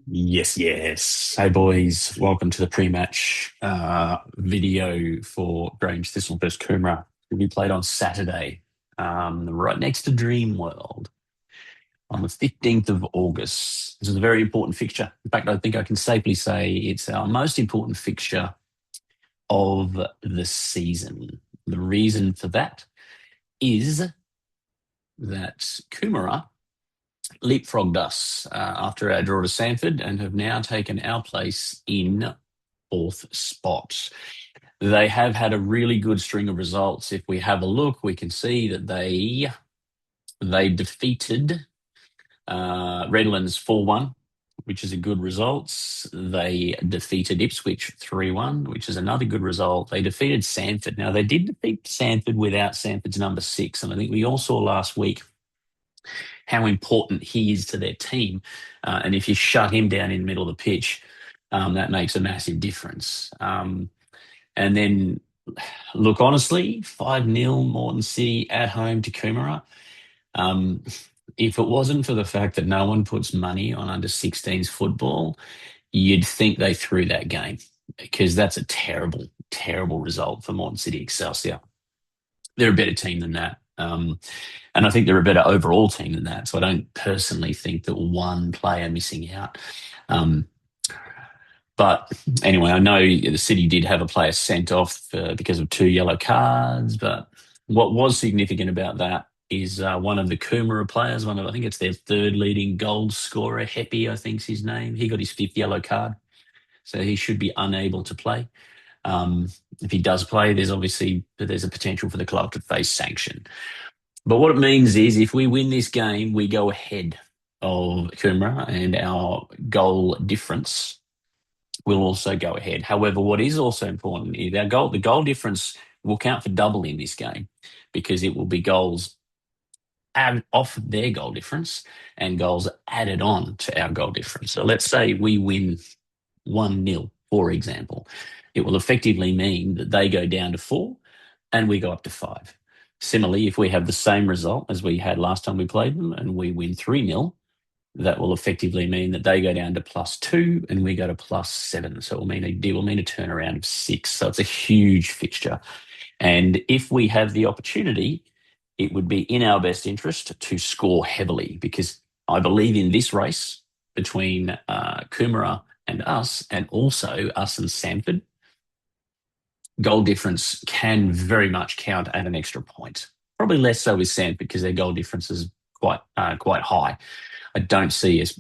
Yes, yes. Hey, boys. Welcome to the pre-match video for Grange Thistle versus Coomera. Will be played on Saturday, right next to Dreamworld on the 15th of August. This is a very important fixture. In fact, I think I can safely say it's our most important fixture of the season. The reason for that is that Coomera leapfrogged us after our draw to Sanford and have now taken our place in fourth spot. They have had a really good string of results. If we have a look, we can see that they defeated Redlands 4-1, which is a good result. They defeated Ipswich 3-1, which is another good result. They defeated Sanford. Now, they did defeat Sanford without Sanford's number 6, and I think we all saw last week how important he is to their team. And if you shut him down in the middle of the pitch, that makes a massive difference. And then, look, honestly, 5-0 Moreton City at home to Coomera. If it wasn't for the fact that no one puts money on under 16s football, you'd think they threw that game because that's a terrible, terrible result for Moreton City Excelsior. They're a better team than that. And I think they're a better overall team than that. So I don't personally think that one player missing out. But anyway, I know the City did have a player sent off because of 2 yellow cards. But what was significant about that is one of the Coomera players, I think it's their third leading goal scorer, Heppy, I think's his name. He got his 5th yellow card. So he should be unable to play. If he does play, there's a potential for the club to face sanction. But what it means is if we win this game, we go ahead of Coomera and our goal difference will also go ahead. However, what is also important is the goal difference will count for double in this game because it will be goals added off their goal difference and goals added on to our goal difference. So let's say we win 1-0, for example. It will effectively mean that they go down to 4 and we go up to 5. Similarly, if we have the same result as we had last time we played them and we win 3-0, that will effectively mean that they go down to +2 and we go to +7. So it will mean a turnaround of 6. So it's a huge fixture. And if we have the opportunity, it would be in our best interest to score heavily because I believe in this race between Coomera and us, and also us and Sanford, goal difference can very much count at an extra point. Probably less so with Sanford because their goal difference is quite high. I don't see us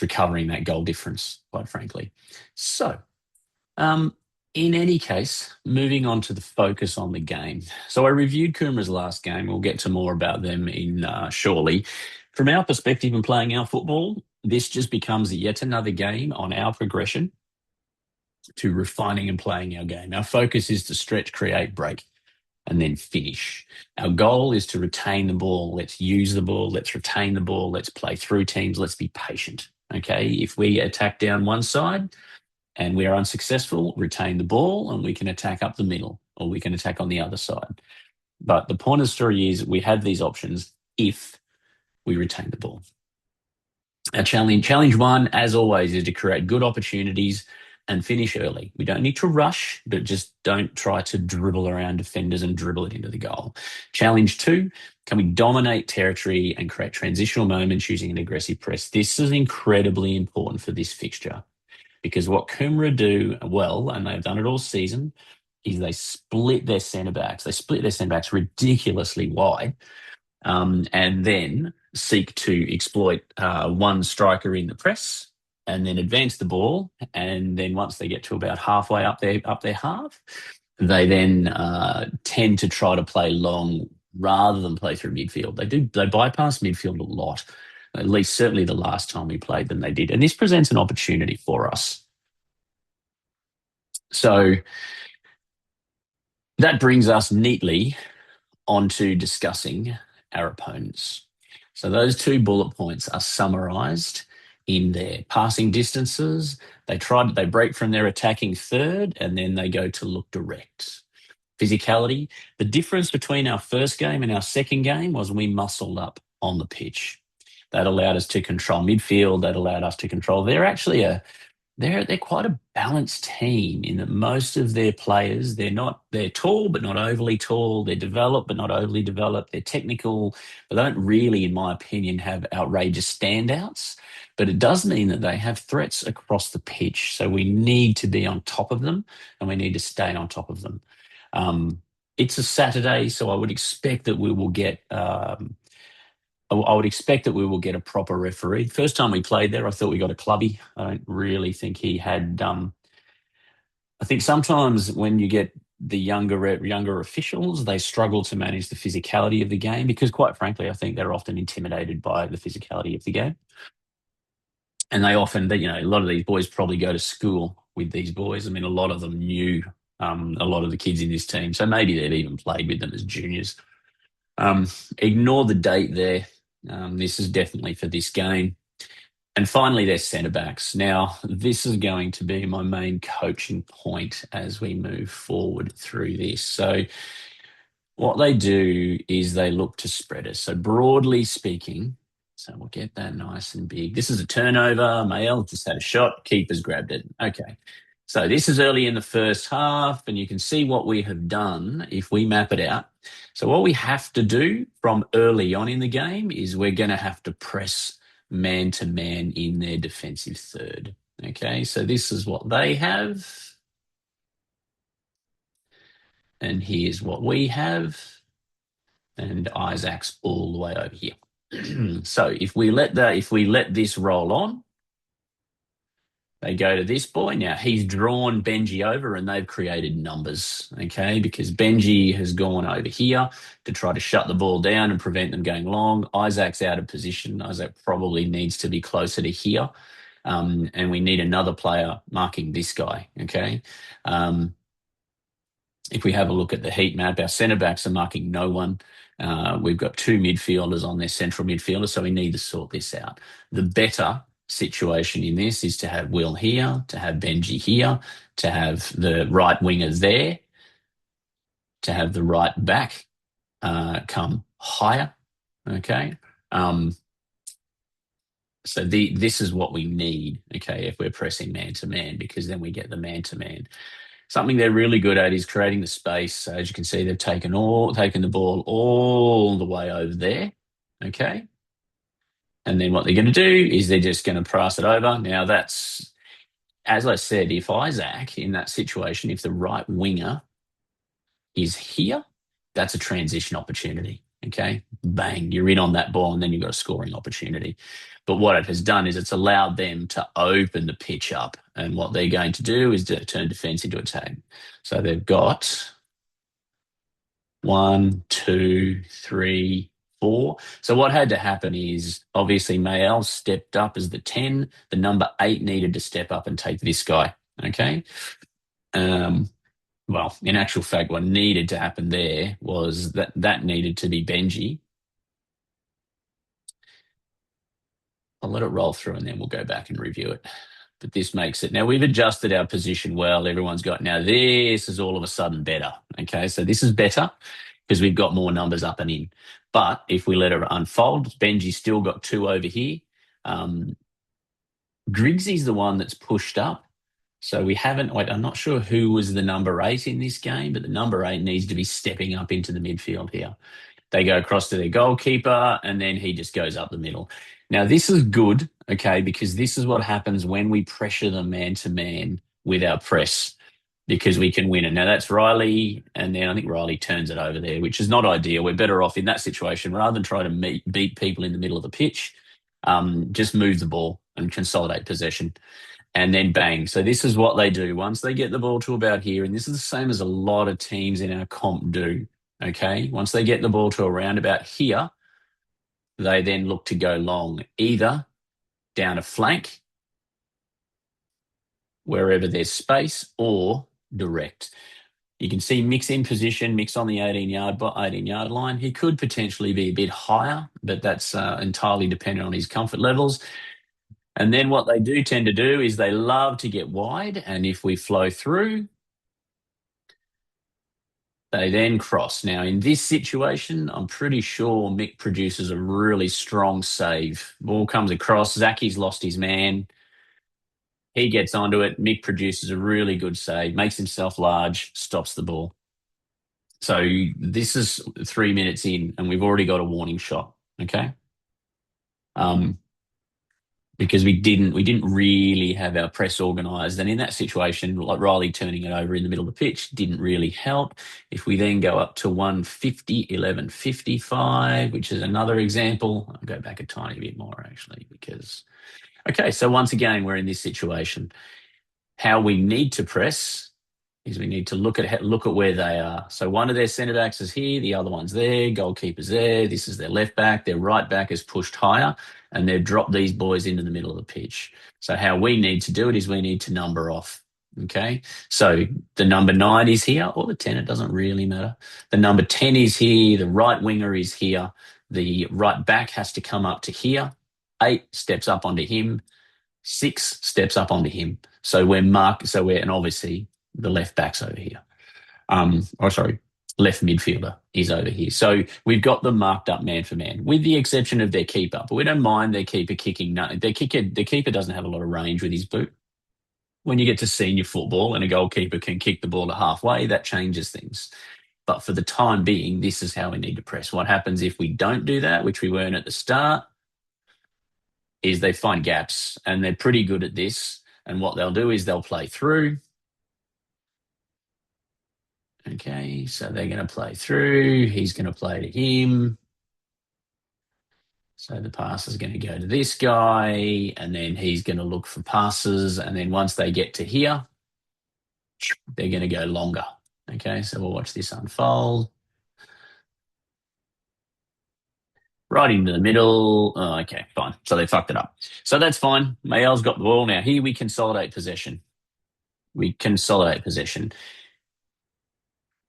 recovering that goal difference, quite frankly. So, in any case, moving on to the focus on the game. So I reviewed Coomera's last game. We'll get to more about them in shortly. From our perspective in playing our football, this just becomes yet another game on our progression to refining and playing our game. Our focus is to stretch, create, break, and then finish. Our goal is to retain the ball. Let's use the ball. Let's retain the ball. Let's play through teams. Let's be patient. Okay. If we attack down one side and we are unsuccessful, retain the ball and we can attack up the middle or we can attack on the other side. But the point of the story is we have these options if we retain the ball. Our challenge one, as always, is to create good opportunities and finish early. We don't need to rush, but just don't try to dribble around defenders and dribble it into the goal. Challenge 2, can we dominate territory and create transitional moments using an aggressive press? This is incredibly important for this fixture because what Coomera do well, and they've done it all season, is they split their centre-backs. They split their centre-backs ridiculously wide and then seek to exploit one striker in the press and then advance the ball. And then once they get to about halfway up their half, they then tend to try to play long rather than play through midfield. They bypass midfield a lot, at least certainly the last time we played them they did. And this presents an opportunity for us. So that brings us neatly onto discussing our opponents. So those 2 bullet points are summarised in their passing distances. They break from their attacking third and then they go to look direct. Physicality. The difference between our first game and our second game was we muscled up on the pitch. That allowed us to control midfield. That allowed us to control. They're actually they're quite a balanced team in that most of their players, they're tall but not overly tall. They're developed but not overly developed. They're technical, but they don't really, in my opinion, have outrageous standouts. But it does mean that they have threats across the pitch. So we need to be on top of them and we need to stay on top of them. Um, it's a Saturday, so I would expect that we will get I would expect that we will get a proper referee. First time we played there, I thought we got a clubby. I don't really think he had. I think sometimes when you get the younger officials, they struggle to manage the physicality of the game because, quite frankly, I think they're often intimidated by the physicality of the game, and they often, a lot of these boys probably go to school with these boys. I mean, a lot of them knew a lot of the kids in this team, so maybe they'd even played with them as juniors. Um, Ignore the date there. This is definitely for this game. And finally, their centre backs. Now, this is going to be my main coaching point as we move forward through this. So, what they do is they look to spread us. So, broadly speaking, so we'll get that nice and big. This is a turnover. Mael just had a shot. Keeper's grabbed it. Okay. So, this is early in the first half, and you can see what we have done if we map it out. So, what we have to do from early on in the game is we're going to have to press man to man in their defensive third. Okay, so this is what they have. And here's what we have. And Isaac's all the way over here. So if we let this roll on, they go to this boy. Now he's drawn Benji over and they've created numbers, okay? Because Benji has gone over here to try to shut the ball down and prevent them going long. Isaac's out of position. Isaac probably needs to be closer to here. And we need another player marking this guy, okay? If we have a look at the heat map, our centre backs are marking no one. We've got two midfielders on their central midfielder, so we need to sort this out. The better situation in this is to have Will here, to have Benji here, to have the right winger there, to have the right back come higher, okay? So this is what we need, okay, if we're pressing man-to-man, because then we get the man-to-man. Something they're really good at is creating the space. So as you can see, they've taken the ball all the way over there, okay? And then what they're going to do is they're just going to pass it over. Now that's, as I said, if Isaac, in that situation, if the right winger is here, that's a transition opportunity, okay? Bang, you're in on that ball and then you've got a scoring opportunity. But what it has done is it's allowed them to open the pitch up. And what they're going to do is to turn defence into attack. So they've got 1, 2, 3, 4. So what had to happen is obviously Mael stepped up as the 10. The number 8 needed to step up and take this guy, okay? Well, in actual fact, what needed to happen there was that needed to be Benji. I'll let it roll through and then we'll go back and review it. But this makes it. Now, we've adjusted our position well. Everyone's got, now this is all of a sudden better. Okay, so this is better because we've got more numbers up and in. But if we let it unfold, Benji's still got 2 over here. Griggsy's the one that's pushed up. So we haven't, I'm not sure who was the number 8 in this game, but the number 8 needs to be stepping up into the midfield here. They go across to their goalkeeper and then he just goes up the middle. Now, this is good, okay, because this is what happens when we pressure them man-to-man with our press because we can win it. Now, that's Riley, and then I think Riley turns it over there, which is not ideal. We're better off in that situation rather than try to beat people in the middle of the pitch. Just move the ball and consolidate possession. And then bang. So this is what they do. Once they get the ball to about here, and this is the same as a lot of teams in our comp do, okay? Once they get the ball to around about here, they then look to go long, either down a flank, wherever there's space, or direct. You can see Mix in position, Mix on the 18-yard line. He could potentially be a bit higher, but that's entirely dependent on his comfort levels. And then what they do tend to do is they love to get wide, and if we flow through, They then cross. Now, in this situation, I'm pretty sure Mick produces a really strong save. Ball comes across. Zacky's lost his man. He gets onto it. Mick produces a really good save, makes himself large, stops the ball. So this is 3 minutes in, and we've already got a warning shot. Okay. Um, because we didn't really have our press organised. And in that situation, like Riley turning it over in the middle of the pitch didn't really help. If we then go up to 150, 1155, which is another example, I'll go back a tiny bit more actually, because, okay, so once again, we're in this situation. How we need to press is we need to look at where they are. So one of their centre backs is here, the other one's there, goalkeeper's there. This is their left back. Their right back is pushed higher, and they've dropped these boys into the middle of the pitch. So how we need to do it is we need to number off. Okay, so the number 9 is here, or the 10. It doesn't really matter. The number 10 is here. The right winger is here. The right back has to come up to here. 8 steps up onto him. 6 steps up onto him. So we're marked. And obviously the left back's over here. Left midfielder is over here. So we've got them marked up man for man, with the exception of their keeper. But we don't mind their keeper kicking. Their keeper doesn't have a lot of range with his boot. When you get to senior football and a goalkeeper can kick the ball to halfway, that changes things. But for the time being, this is how we need to press. What happens if we don't do that, which we weren't at the start, is they find gaps, and they're pretty good at this. And what they'll do is they'll play through. Okay, so they're going to play through. He's going to play to him. So the pass is going to go to this guy, and then he's going to look for passes. And then once they get to here, they're going to go longer. Okay, so we'll watch this unfold. Right into the middle. Oh, okay, fine. So they fucked it up. So that's fine. Mayel's got the ball. Now here we consolidate possession.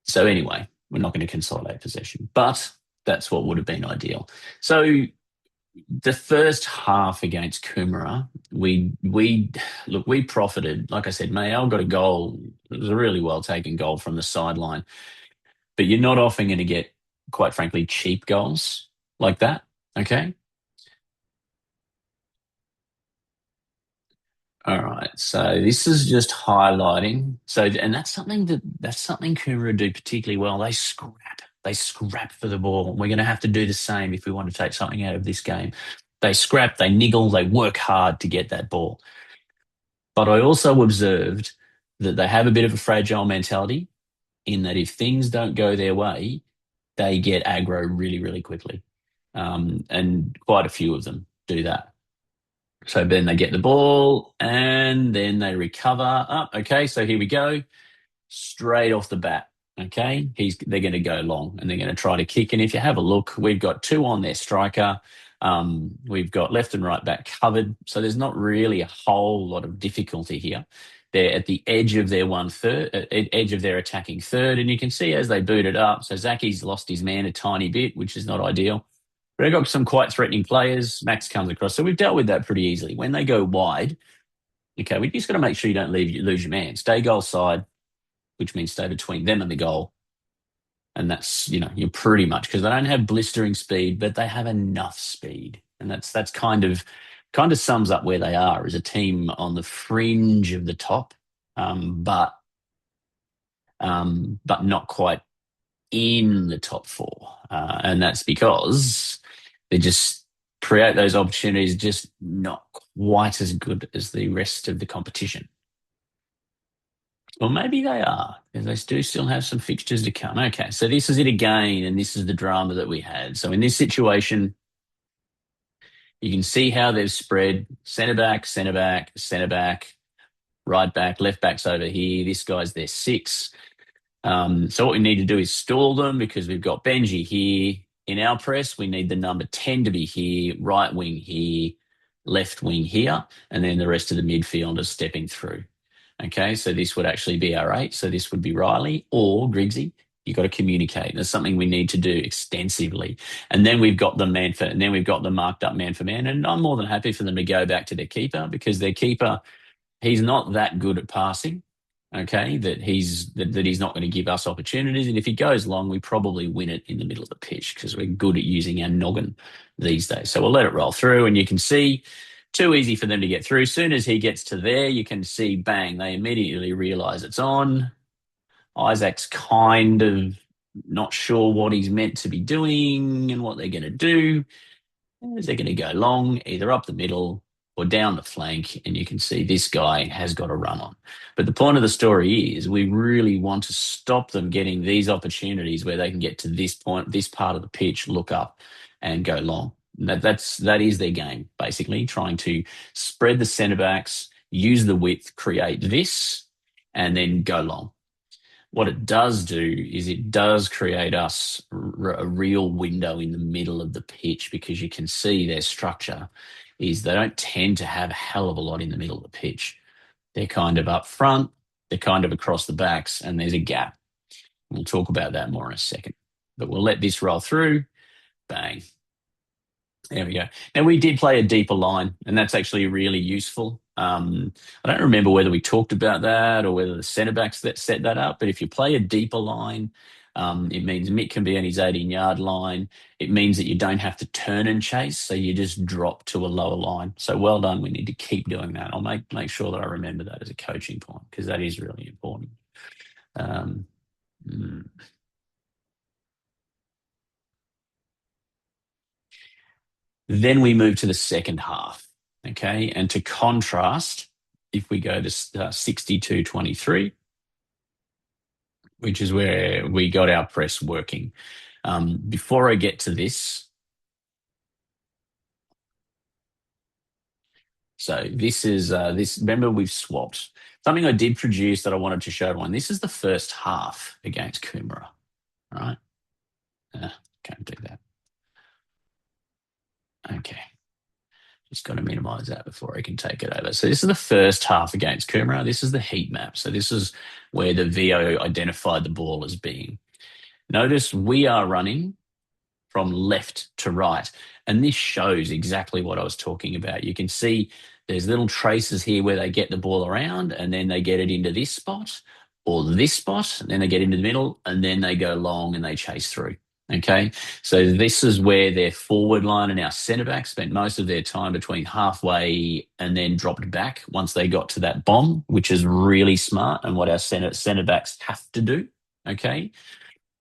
So anyway, we're not going to consolidate possession, but that's what would have been ideal. So the first half against Coomera, we profited. Like I said, Mayel got a goal. It was a really well taken goal from the sideline, but you're not often going to get, quite frankly, cheap goals like that. Okay. All right. So this is just highlighting. So, and that's something Coomera do particularly well. They scrap. They scrap for the ball. We're going to have to do the same if we want to take something out of this game. They scrap, they niggle, they work hard to get that ball. But I also observed that they have a bit of a fragile mentality, in that if things don't go their way, they get aggro really, really quickly. And quite a few of them do that. So then they get the ball and then they recover. Okay, so here we go. Straight off the bat. Okay, they're going to go long and they're going to try to kick. And if you have a look, we've got 2 on their striker. We've got left and right back covered. So there's not really a whole lot of difficulty here. They're at the edge of their edge of their attacking third. And you can see as they boot it up, so Zacky's lost his man a tiny bit, which is not ideal. But they've got some quite threatening players. Max comes across. So we've dealt with that pretty easily. When they go wide, okay, we just got to make sure you don't lose your man. Stay goal side, which means stay between them and the goal. And that's, you're pretty much, because they don't have blistering speed, but they have enough speed. And that's kind of sums up where they are as a team on the fringe of the top, but not quite in the top 4. And that's because they just create those opportunities, just not quite as good as the rest of the competition. Well, maybe they are, because they do still have some fixtures to come. Okay, so this is it again, and this is the drama that we had. So in this situation, you can see how they've spread centre back, centre back, centre back, right back, left back's over here. This guy's their 6. So what we need to do is stall them, because we've got Benji here. In our press, we need the number 10 to be here, right wing here, left wing here, and then the rest of the midfielders stepping through. Okay, so this would actually be our 8. So this would be Riley or Griggsy. You've got to communicate. That's something we need to do extensively. And then we've got the marked up man for man. And I'm more than happy for them to go back to their keeper, because their keeper, he's not that good at passing. Okay, that he's not going to give us opportunities, and if he goes long, we probably win it in the middle of the pitch because we're good at using our noggin these days. So we'll let it roll through, and you can see too easy for them to get through. Soon as he gets to there, you can see bang, they immediately realise it's on. Isaac's kind of not sure what he's meant to be doing and what they're going to do. Is they're going to go long, either up the middle or down the flank, and you can see this guy has got a run on. But the point of the story is we really want to stop them getting these opportunities where they can get to this point, this part of the pitch, look up and go long. That is their game, basically, trying to spread the centre backs, use the width, create this, and then go long. What it does do is it does create us a real window in the middle of the pitch because you can see their structure is they don't tend to have a hell of a lot in the middle of the pitch. They're kind of up front, they're kind of across the backs, and there's a gap. We'll talk about that more in a second. But we'll let this roll through. Bang. There we go. Now, we did play a deeper line, and that's actually really useful. I don't remember whether we talked about that or whether the centre backs that set that up, but if you play a deeper line, it means Mick can be on his 18-yard line. It means that you don't have to turn and chase, so you just drop to a lower line. So well done. We need to keep doing that. I'll make sure that I remember that as a coaching point because that is really important. Um, mm. Then we move to the second half. Okay. And to contrast, if we go to 62-23, which is where we got our press working. Before I get to this, so this is this. Remember, we've swapped something I did produce that I wanted to show everyone. This is the first half against Coomera, right? Can't do that. Okay. Just got to minimize that before I can take it over. So this is the first half against Coomera. This is the heat map. So this is where the VO identified the ball as being. Notice we are running from left to right. And this shows exactly what I was talking about. You can see there's little traces here where they get the ball around and then they get it into this spot or this spot, and then they get into the middle and then they go long and they chase through. Okay, so this is where their forward line and our centre back spent most of their time between halfway and then dropped back once they got to that bomb, which is really smart and what our centre backs have to do. Okay,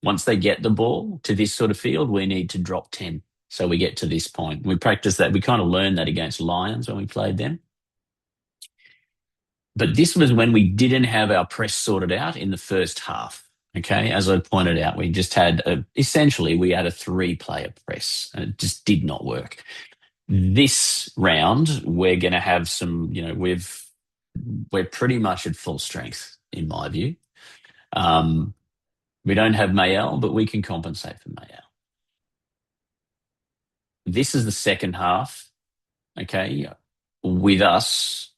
once they get the ball to this sort of field, we need to drop 10. So we get to this point. We practice that. We kind of learned that against Lions when we played them. But this was when we didn't have our press sorted out in the first half. Okay. As I pointed out, we just had essentially we had a 3-player press and it just did not work. This round, we're going to have some, we're pretty much at full strength in my view. We don't have Mayel, but we can compensate for Mayel. This is the second half, okay, with us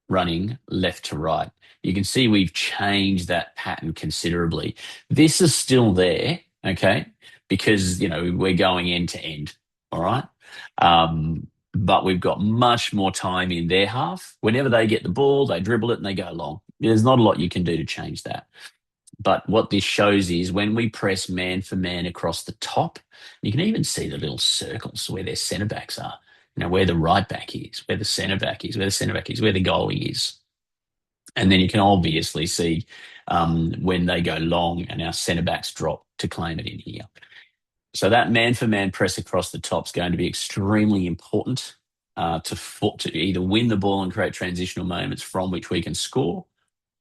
running left to right. You can see we've changed that pattern considerably. This is still there, okay, because, we're going end to end, all right? But we've got much more time in their half. Whenever they get the ball, they dribble it and they go long. There's not a lot you can do to change that. But what this shows is when we press man for man across the top, you can even see the little circles where their centre backs are. Where the right back is, where the centre back is, where the centre back is, where the goalie is. And then you can obviously see when they go long and our centre backs drop to claim it in here. So that man for man press across the top is going to be extremely important to either win the ball and create transitional moments from which we can score,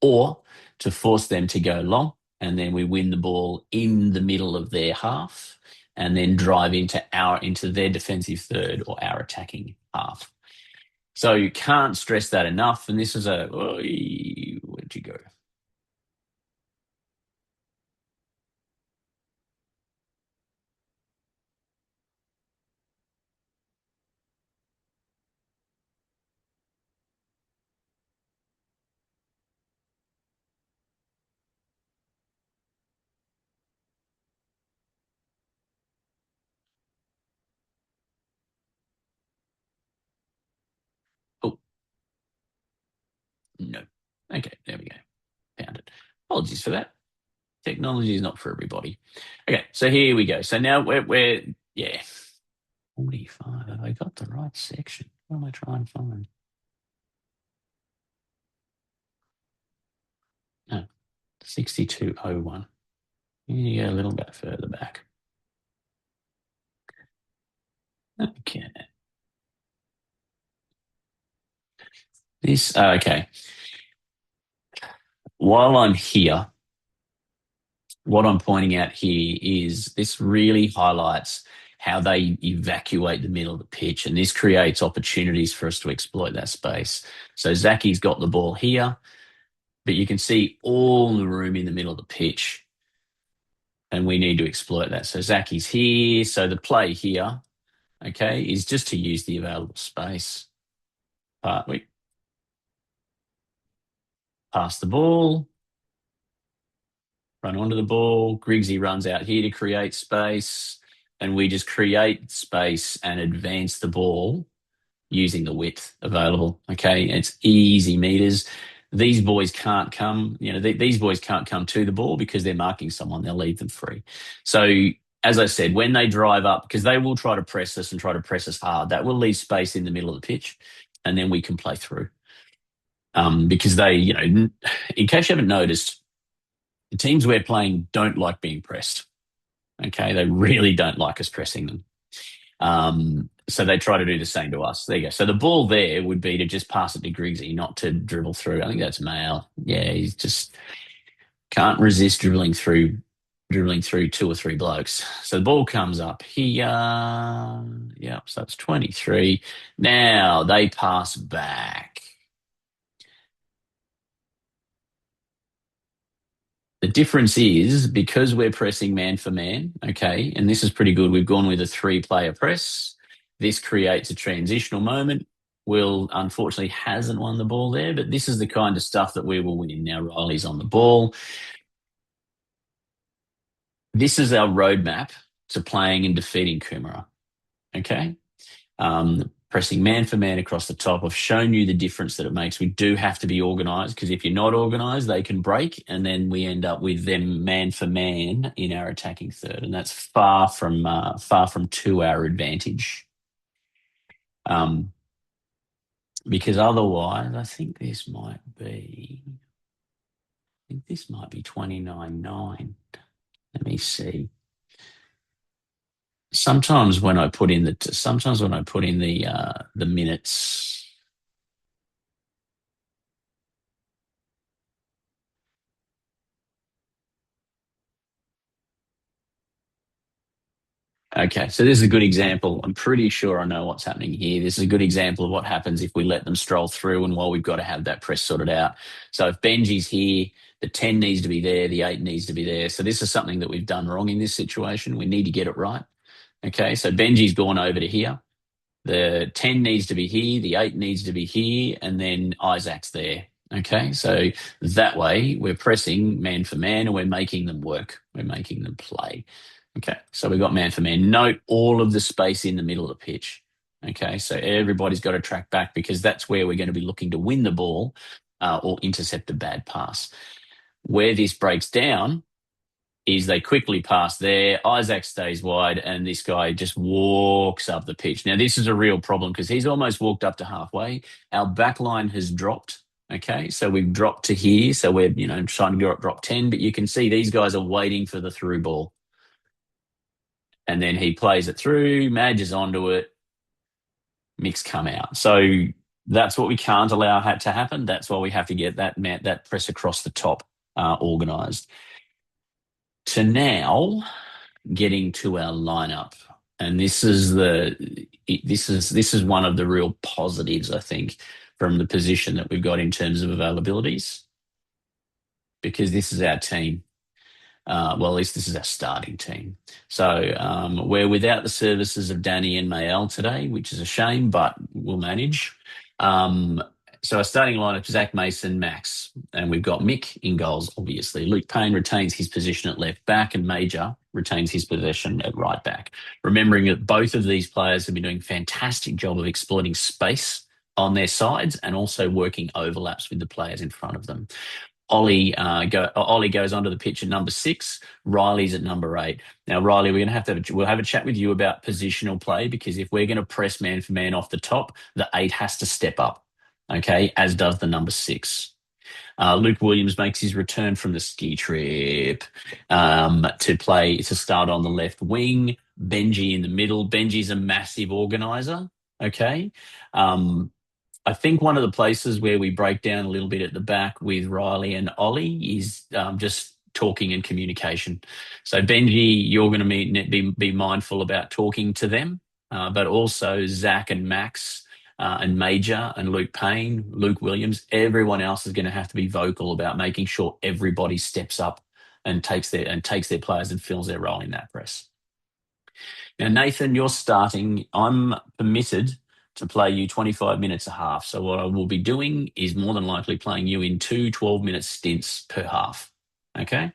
or to force them to go long, and then we win the ball in the middle of their half and then drive into their defensive third or our attacking half. So you can't stress that enough. And this is where'd you go? Oh, no. Okay, there we go. Apologies for that. Technology is not for everybody. Okay, so here we go. So now we're yeah, 45. Have I got the right section? What am I trying to find? No, 6201. You go a little bit further back. Okay. Okay. While I'm here, what I'm pointing out here is this really highlights how they evacuate the middle of the pitch, and this creates opportunities for us to exploit that space. So Zaki's got the ball here, but you can see all the room in the middle of the pitch, and we need to exploit that. So Zaki's here. So the play here, okay, is just to use the available space. We pass the ball, run onto the ball. Griggsy runs out here to create space, and we just create space and advance the ball using the width available. Okay, it's easy meters. These boys can't come. These boys can't come to the ball because they're marking someone. They'll leave them free. So as I said, when they drive up, because they will try to press us and try to press us hard, that will leave space in the middle of the pitch, and then we can play through. Because they, in case you haven't noticed, the teams we're playing don't like being pressed. Okay, they really don't like us pressing them. So they try to do the same to us. There you go. So the ball there would be to just pass it to Griggsy, not to dribble through. I think that's Mail. Yeah, he's just can't resist dribbling through two or three blokes. So the ball comes up here. Yeah, so it's 23. Now they pass back. The difference is because we're pressing man for man, okay, and this is pretty good. We've gone with a three-player press. This creates a transitional moment. Will unfortunately hasn't won the ball there, but this is the kind of stuff that we will win. Now Riley's on the ball. This is our roadmap to playing and defeating Coomera, okay? Pressing man for man across the top. I've shown you the difference that it makes. We do have to be organised because if you're not organised, they can break, and then we end up with them man for man in our attacking third, and that's far from to our advantage. Because otherwise, I think this might be 29-9. Let me see. Sometimes when I put in the minutes. Okay, so this is a good example. I'm pretty sure I know what's happening here. This is a good example of what happens if we let them stroll through and while we've got to have that press sorted out. So if Benji's here, the 10 needs to be there, the 8 needs to be there. So this is something that we've done wrong in this situation. We need to get it right. Okay, so Benji's gone over to here. The 10 needs to be here, the 8 needs to be here, and then Isaac's there. Okay, so that way we're pressing man for man and we're making them work. We're making them play. Okay, so we've got man for man. Note all of the space in the middle of the pitch. Okay, so everybody's got to track back because that's where we're going to be looking to win the ball or intercept a bad pass. Where this breaks down is they quickly pass there. Isaac stays wide, and this guy just walks up the pitch. Now, this is a real problem because he's almost walked up to halfway. Our back line has dropped. Okay, so we've dropped to here. So we're, trying to drop 10, but you can see these guys are waiting for the through ball. And then he plays it through, Madge is onto it, Mix come out. So that's what we can't allow to happen. That's why we have to get that press across the top organised. To now getting to our lineup, and this is one of the real positives, I think, from the position that we've got in terms of availabilities, because this is our team. Well, at least this is our starting team. So we're without the services of Danny and Mael today, which is a shame, but we'll manage. So our starting lineup is Zach Mason, Max, and we've got Mick in goals, obviously. Luke Payne retains his position at left back and Major retains his position at right back. Remembering that both of these players have been doing a fantastic job of exploiting space on their sides and also working overlaps with the players in front of them. Ollie goes onto the pitch at number 6. Riley's at number 8. Now, Riley, we're going to we'll have a chat with you about positional play because if we're going to press man for man off the top, the 8 has to step up, okay, as does the number 6. Luke Williams makes his return from the ski trip to start on the left wing. Benji in the middle. Benji's a massive organizer. Okay. Um, I think one of the places where we break down a little bit at the back with Riley and Ollie is just talking and communication. So Benji, you're going to be mindful about talking to them, but also Zach and Max and Major and Luke Payne, Luke Williams, everyone else is going to have to be vocal about making sure everybody steps up and takes their players and fills their role in that press. Now, Nathan, you're starting. I'm permitted to play you 25 minutes a half. So what I will be doing is more than likely playing you in 12-minute stints per half. Okay.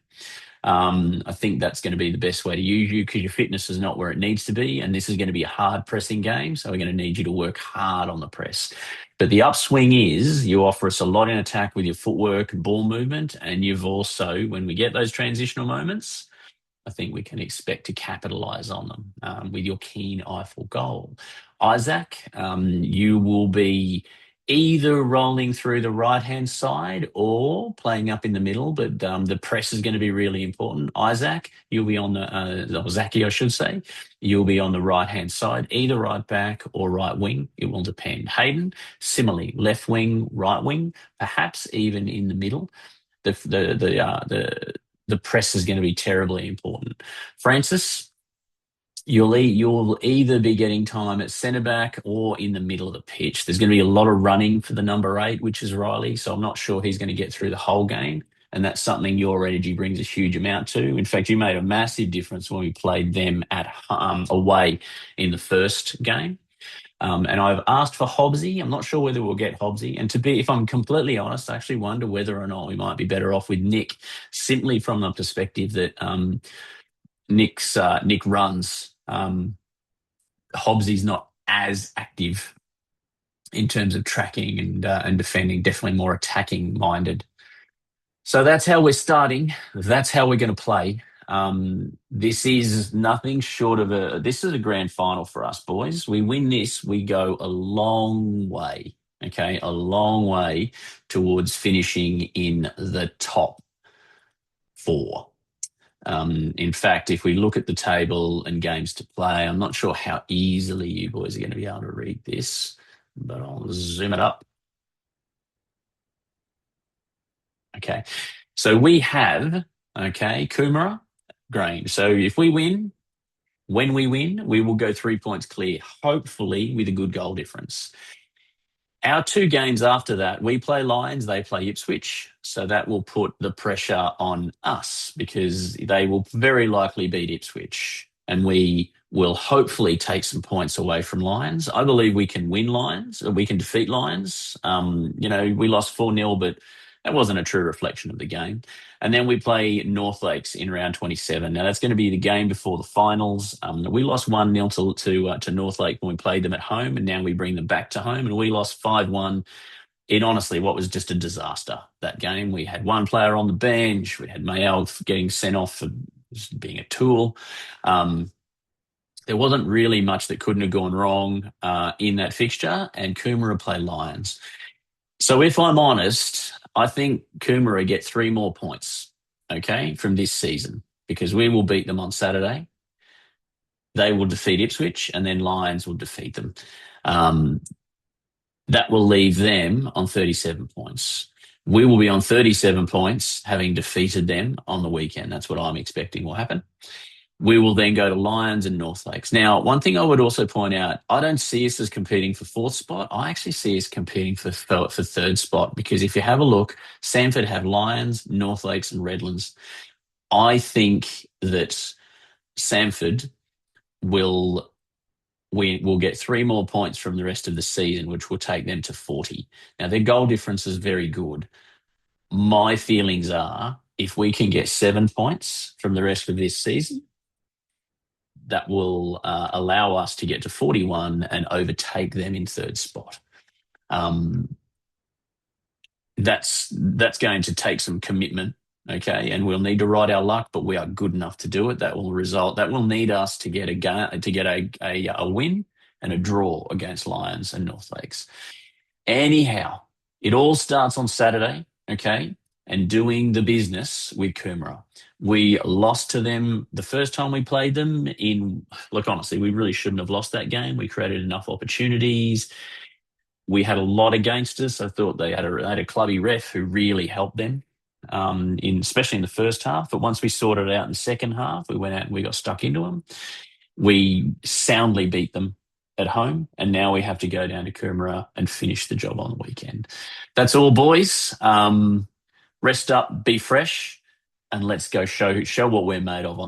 I think that's going to be the best way to use you because your fitness is not where it needs to be. And this is going to be a hard pressing game. So we're going to need you to work hard on the press. But the upswing is you offer us a lot in attack with your footwork and ball movement. And you've also, when we get those transitional moments, I think we can expect to capitalise on them with your keen eye for goal. Isaac, you will be either rolling through the right-hand side or playing up in the middle, but the press is going to be really important. Isaac, you'll be on or Zachy, I should say, you'll be on the right-hand side, either right back or right wing. It will depend. Hayden, similarly, left wing, right wing, perhaps even in the middle. The press is going to be terribly important. Francis, you'll either be getting time at centre back or in the middle of the pitch. There's going to be a lot of running for the number 8, which is Riley. So I'm not sure he's going to get through the whole game. And that's something your energy brings a huge amount to. In fact, you made a massive difference when we played them at away in the first game. And I've asked for Hobbsy. I'm not sure whether we'll get Hobbsy. And if I'm completely honest, I actually wonder whether or not we might be better off with Nick, simply from the perspective that Nick runs. Hobbsy's not as active in terms of tracking and defending, definitely more attacking minded. So that's how we're starting. That's how we're going to play. This is nothing short of this is a grand final for us, boys. We win this, we go a long way, okay? A long way towards finishing in the top 4. In fact, if we look at the table and games to play, I'm not sure how easily you boys are going to be able to read this, but I'll zoom it up. Okay. So we have, Coomera, Grange. So if we win, when we win, we will go 3 points clear, hopefully with a good goal difference. Our 2 games after that, we play Lions, they play Ipswich. So that will put the pressure on us because they will very likely beat Ipswich. And we will hopefully take some points away from Lions. I believe we can win Lions, we can defeat Lions. We lost 4-0, but that wasn't a true reflection of the game. And then we play North Lakes in round 27. Now, that's going to be the game before the finals. We lost 1-0 to North Lake when we played them at home, and now we bring them back to home, and we lost 5-1 in honestly what was just a disaster, that game. We had one player on the bench. We had Mayel getting sent off for just being a tool. There wasn't really much that couldn't have gone wrong in that fixture, and Coomera play Lions. So if I'm honest, I think Coomera get 3 more points, okay, from this season because we will beat them on Saturday. They will defeat Ipswich and then Lions will defeat them. That will leave them on 37 points. We will be on 37 points having defeated them on the weekend. That's what I'm expecting will happen. We will then go to Lions and North Lakes. Now, one thing I would also point out, I don't see us as competing for 4th spot. I actually see us competing for 3rd spot because if you have a look, Sanford have Lions, North Lakes and Redlands. I think that Sanford will get 3 more points from the rest of the season, which will take them to 40. Now, their goal difference is very good. My feelings are if we can get 7 points from the rest of this season, that will allow us to get to 41 and overtake them in 3rd spot. that's going to take some commitment. Okay, and we'll need to ride our luck, but we are good enough to do it. That will need us to get a win and a draw against Lions and North Lakes. Anyhow, it all starts on Saturday, okay? And doing the business with Coomera. We lost to them the first time we played them look, honestly, we really shouldn't have lost that game. We created enough opportunities. We had a lot against us. I thought they had a clubby ref who really helped them, especially in the first half. But once we sorted it out in the second half, we went out and we got stuck into them. We soundly beat them at home, and now we have to go down to Coomera and finish the job on the weekend. That's all, boys. Rest up, be fresh, and let's go show what we're made of on